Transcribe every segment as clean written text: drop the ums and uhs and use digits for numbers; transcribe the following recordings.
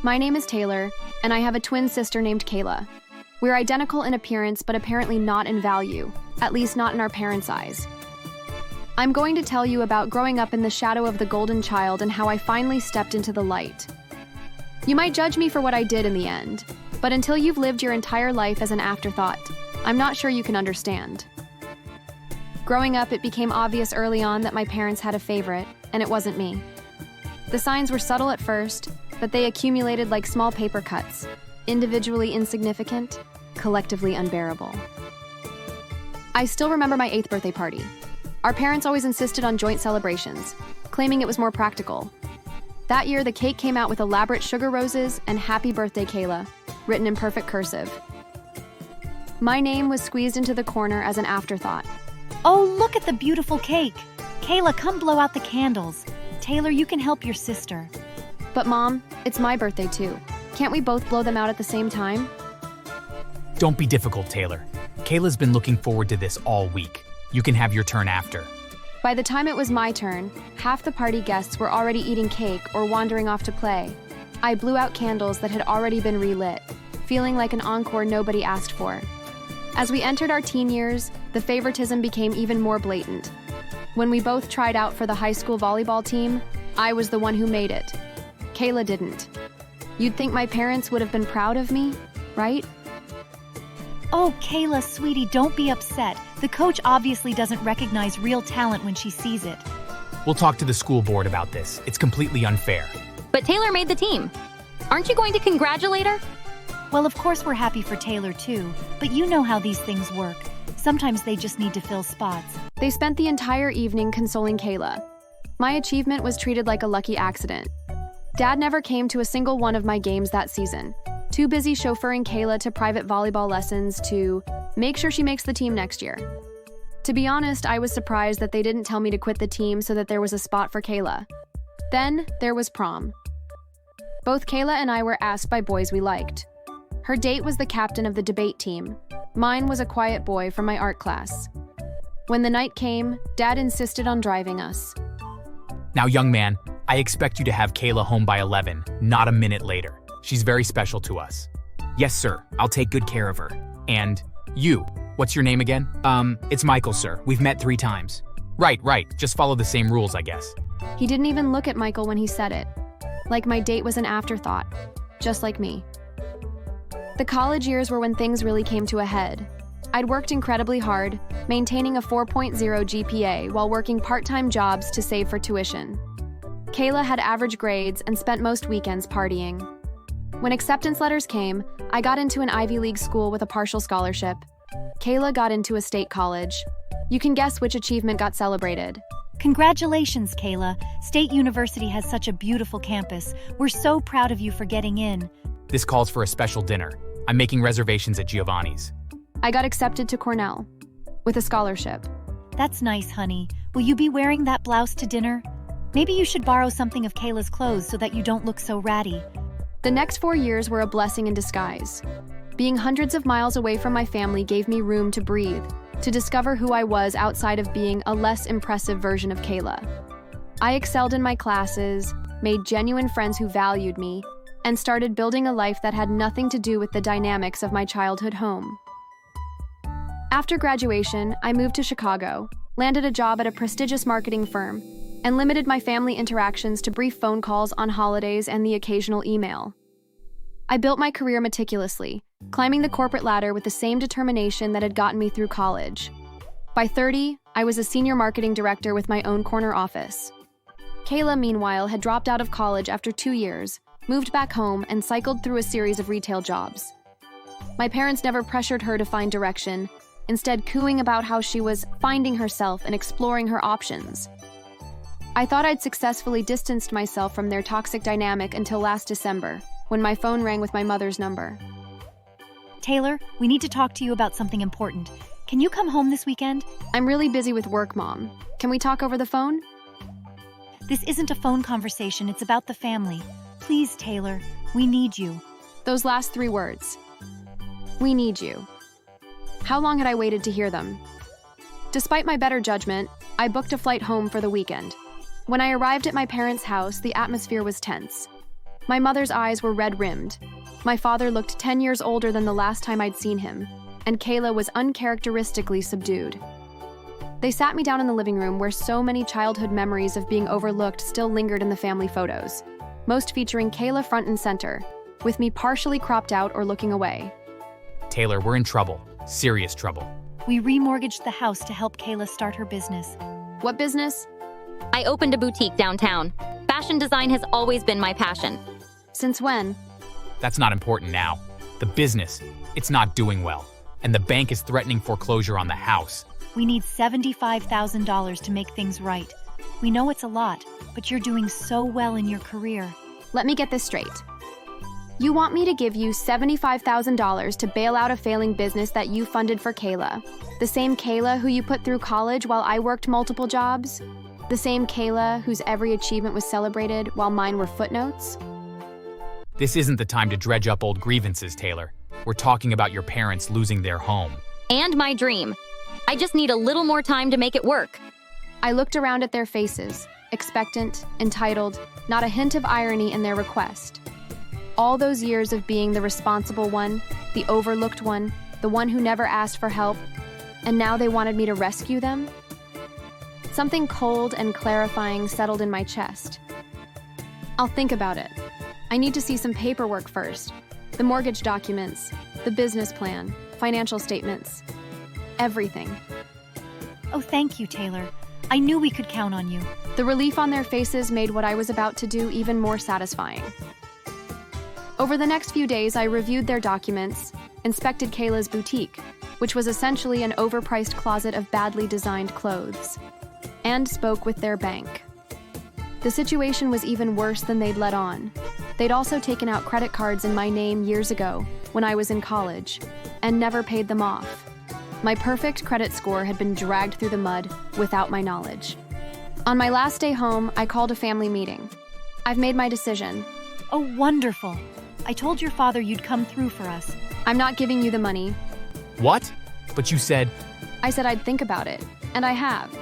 My name is Taylor, and I have a twin sister named Kayla. We're identical in appearance, but apparently not in value, at least not in our parents' eyes. I'm going to tell you about growing up in the shadow of the golden child and how I finally stepped into the light. You might judge me for what I did in the end, but until you've lived your entire life as an afterthought, I'm not sure you can understand. Growing up, it became obvious early on that my parents had a favorite, and it wasn't me. The signs were subtle at first, but they accumulated like small paper cuts, individually insignificant, collectively unbearable. I still remember my 8th birthday party. Our parents always insisted on joint celebrations, claiming it was more practical. That year, the cake came out with elaborate sugar roses and "Happy Birthday, Kayla," written in perfect cursive. My name was squeezed into the corner as an afterthought. Oh, look at the beautiful cake. Kayla, come blow out the candles. Taylor, you can help your sister. But Mom, it's my birthday too. Can't we both blow them out at the same time? Don't be difficult, Taylor. Kayla's been looking forward to this all week. You can have your turn after. By the time it was my turn, half the party guests were already eating cake or wandering off to play. I blew out candles that had already been relit, feeling like an encore nobody asked for. As we entered our teen years, the favoritism became even more blatant. When we both tried out for the high school volleyball team, I was the one who made it. Kayla didn't. You'd think my parents would have been proud of me, right? Oh, Kayla, sweetie, don't be upset. The coach obviously doesn't recognize real talent when she sees it. We'll talk to the school board about this. It's completely unfair. But Taylor made the team. Aren't you going to congratulate her? Well, of course we're happy for Taylor too, but you know how these things work. Sometimes they just need to fill spots. They spent the entire evening consoling Kayla. My achievement was treated like a lucky accident. Dad never came to a single one of my games that season, too busy chauffeuring Kayla to private volleyball lessons to make sure she makes the team next year. To be honest, I was surprised that they didn't tell me to quit the team so that there was a spot for Kayla. Then there was prom. Both Kayla and I were asked by boys we liked. Her date was the captain of the debate team. Mine was a quiet boy from my art class. When the night came, Dad insisted on driving us. Now, young man, I expect you to have Kayla home by 11, not a minute later. She's very special to us. Yes, sir. I'll take good care of her. And you, what's your name again? It's Michael, sir. We've met 3 times. Right. Just follow the same rules, I guess. He didn't even look at Michael when he said it. Like my date was an afterthought, just like me. The college years were when things really came to a head. I'd worked incredibly hard, maintaining a 4.0 GPA while working part-time jobs to save for tuition. Kayla had average grades and spent most weekends partying. When acceptance letters came, I got into an Ivy League school with a partial scholarship. Kayla got into a state college. You can guess which achievement got celebrated. Congratulations, Kayla. State University has such a beautiful campus. We're so proud of you for getting in. This calls for a special dinner. I'm making reservations at Giovanni's. I got accepted to Cornell with a scholarship. That's nice, honey. Will you be wearing that blouse to dinner? Maybe you should borrow something of Kayla's clothes so that you don't look so ratty. The next 4 years were a blessing in disguise. Being hundreds of miles away from my family gave me room to breathe, to discover who I was outside of being a less impressive version of Kayla. I excelled in my classes, made genuine friends who valued me, and started building a life that had nothing to do with the dynamics of my childhood home. After graduation, I moved to Chicago, landed a job at a prestigious marketing firm, and limited my family interactions to brief phone calls on holidays and the occasional email. I built my career meticulously, climbing the corporate ladder with the same determination that had gotten me through college. By 30, I was a senior marketing director with my own corner office. Kayla, meanwhile, had dropped out of college after 2 years, moved back home, and cycled through a series of retail jobs. My parents never pressured her to find direction, instead cooing about how she was finding herself and exploring her options. I thought I'd successfully distanced myself from their toxic dynamic until last December, when my phone rang with my mother's number. Taylor, we need to talk to you about something important. Can you come home this weekend? I'm really busy with work, Mom. Can we talk over the phone? This isn't a phone conversation, it's about the family. Please, Taylor, we need you. Those last 3 words. We need you. How long had I waited to hear them? Despite my better judgment, I booked a flight home for the weekend. When I arrived at my parents' house, the atmosphere was tense. My mother's eyes were red-rimmed. My father looked 10 years older than the last time I'd seen him, and Kayla was uncharacteristically subdued. They sat me down in the living room where so many childhood memories of being overlooked still lingered in the family photos, most featuring Kayla front and center, with me partially cropped out or looking away. Taylor, we're in trouble. Serious trouble. We remortgaged the house to help Kayla start her business. What business? I opened a boutique downtown. Fashion design has always been my passion. Since when? That's not important now. The business, it's not doing well. And the bank is threatening foreclosure on the house. We need $75,000 to make things right. We know it's a lot, but you're doing so well in your career. Let me get this straight. You want me to give you $75,000 to bail out a failing business that you funded for Kayla? The same Kayla who you put through college while I worked multiple jobs? The same Kayla whose every achievement was celebrated while mine were footnotes? This isn't the time to dredge up old grievances, Taylor. We're talking about your parents losing their home. And my dream. I just need a little more time to make it work. I looked around at their faces, expectant, entitled, not a hint of irony in their request. All those years of being the responsible one, the overlooked one, the one who never asked for help, and now they wanted me to rescue them? Something cold and clarifying settled in my chest. I'll think about it. I need to see some paperwork first. The mortgage documents, the business plan, financial statements, everything. Oh, thank you, Taylor. I knew we could count on you. The relief on their faces made what I was about to do even more satisfying. Over the next few days, I reviewed their documents, inspected Kayla's boutique, which was essentially an overpriced closet of badly designed clothes, and spoke with their bank. The situation was even worse than they'd let on. They'd also taken out credit cards in my name years ago, when I was in college, and never paid them off. My perfect credit score had been dragged through the mud without my knowledge. On my last day home, I called a family meeting. I've made my decision. Oh, wonderful. I told your father you'd come through for us. I'm not giving you the money. What? But you said... I said I'd think about it, and I have.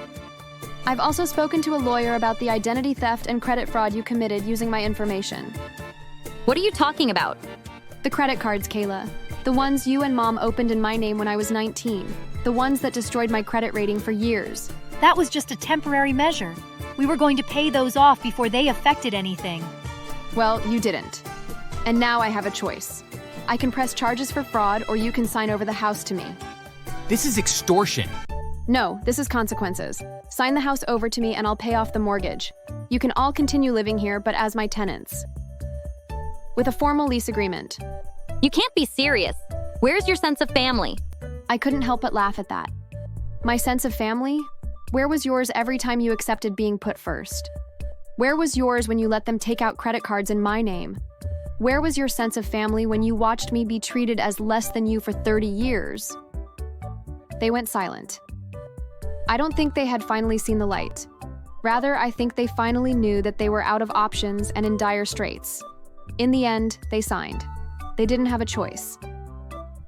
I've also spoken to a lawyer about the identity theft and credit fraud you committed using my information. What are you talking about? The credit cards, Kayla. The ones you and Mom opened in my name when I was 19. The ones that destroyed my credit rating for years. That was just a temporary measure. We were going to pay those off before they affected anything. Well, you didn't. And now I have a choice. I can press charges for fraud, or you can sign over the house to me. This is extortion. No, this is consequences. Sign the house over to me and I'll pay off the mortgage. You can all continue living here, but as my tenants. With a formal lease agreement. You can't be serious. Where's your sense of family? I couldn't help but laugh at that. My sense of family? Where was yours every time you accepted being put first? Where was yours when you let them take out credit cards in my name? Where was your sense of family when you watched me be treated as less than you for 30 years? They went silent. I don't think they had finally seen the light. Rather, I think they finally knew that they were out of options and in dire straits. In the end, they signed. They didn't have a choice.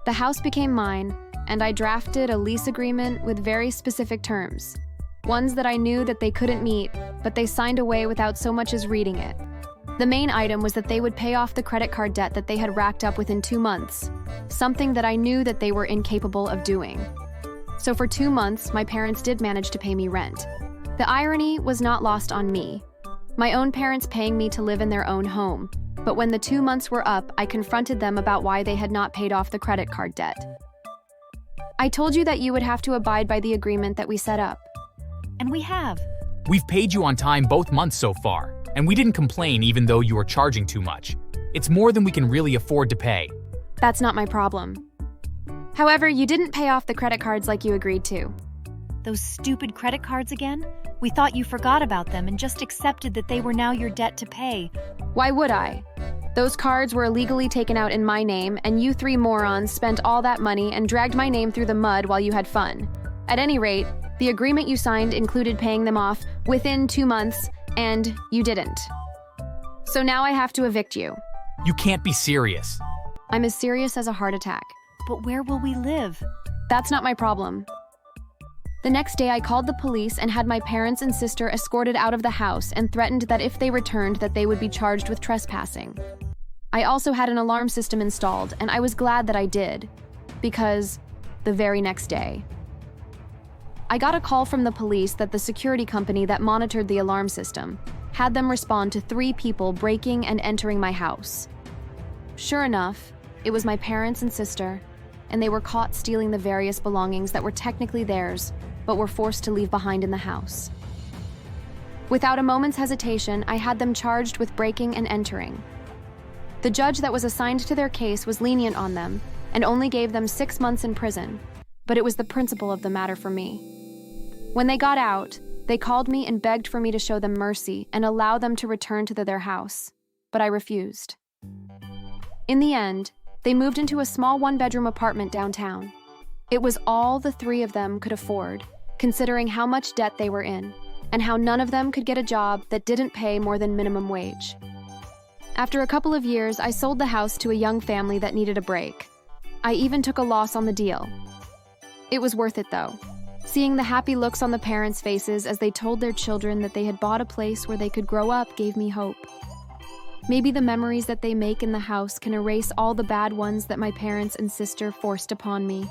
The house became mine, and I drafted a lease agreement with very specific terms. Ones that I knew that they couldn't meet, but they signed away without so much as reading it. The main item was that they would pay off the credit card debt that they had racked up within 2 months, something that I knew that they were incapable of doing. So for 2 months, my parents did manage to pay me rent. The irony was not lost on me. My own parents paying me to live in their own home, but when the 2 months were up, I confronted them about why they had not paid off the credit card debt. I told you that you would have to abide by the agreement that we set up. And we have. We've paid you on time both months so far, and we didn't complain even though you were charging too much. It's more than we can really afford to pay. That's not my problem. However, you didn't pay off the credit cards like you agreed to. Those stupid credit cards again? We thought you forgot about them and just accepted that they were now your debt to pay. Why would I? Those cards were illegally taken out in my name, and you 3 morons spent all that money and dragged my name through the mud while you had fun. At any rate, the agreement you signed included paying them off within 2 months, and you didn't. So now I have to evict you. You can't be serious. I'm as serious as a heart attack. But where will we live? That's not my problem. The next day, I called the police and had my parents and sister escorted out of the house and threatened that if they returned, that they would be charged with trespassing. I also had an alarm system installed, and I was glad that I did, because the very next day, I got a call from the police that the security company that monitored the alarm system had them respond to 3 people breaking and entering my house. Sure enough, it was my parents and sister, and they were caught stealing the various belongings that were technically theirs, but were forced to leave behind in the house. Without a moment's hesitation, I had them charged with breaking and entering. The judge that was assigned to their case was lenient on them and only gave them 6 months in prison, but it was the principle of the matter for me. When they got out, they called me and begged for me to show them mercy and allow them to return to their house, but I refused. In the end, they moved into a small 1-bedroom apartment downtown. It was all the 3 of them could afford, considering how much debt they were in, and how none of them could get a job that didn't pay more than minimum wage. After a couple of years, I sold the house to a young family that needed a break. I even took a loss on the deal. It was worth it, though. Seeing the happy looks on the parents' faces as they told their children that they had bought a place where they could grow up gave me hope. Maybe the memories that they make in the house can erase all the bad ones that my parents and sister forced upon me.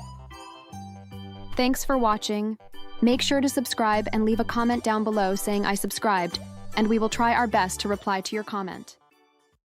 Thanks for watching. Make sure to subscribe and leave a comment down below saying I subscribed, and we will try our best to reply to your comment.